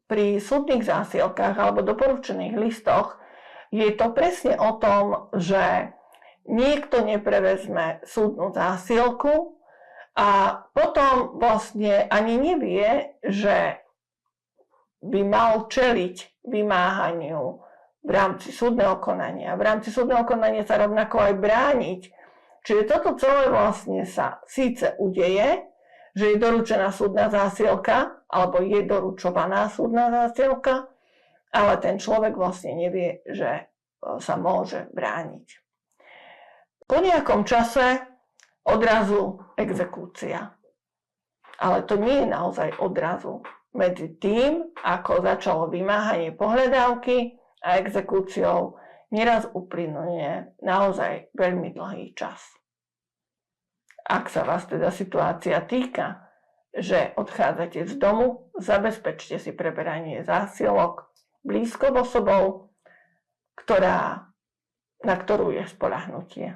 pri súdnych zásielkách alebo doporučených listoch je to presne o tom, že niekto neprevezme súdnu zásielku a potom vlastne ani nevie, že by mal čeliť vymáhaniu v rámci súdneho konania. V rámci súdneho konania sa rovnako aj brániť. Čiže toto celé vlastne sa síce udeje, že je doručená súdna zásielka, alebo je doručovaná súdna zásielka, ale ten človek vlastne nevie, že sa môže brániť. Po nejakom čase odrazu exekúcia. Ale to nie je naozaj odrazu. Medzi tým, ako začalo vymáhanie pohľadávky a exekúciou, neraz uplynuje naozaj veľmi dlhý čas. Ak sa vás teda situácia týka, že odchádzate z domu, zabezpečte si preberanie zásielok blízkou osobou, na ktorú je spoľahnutie.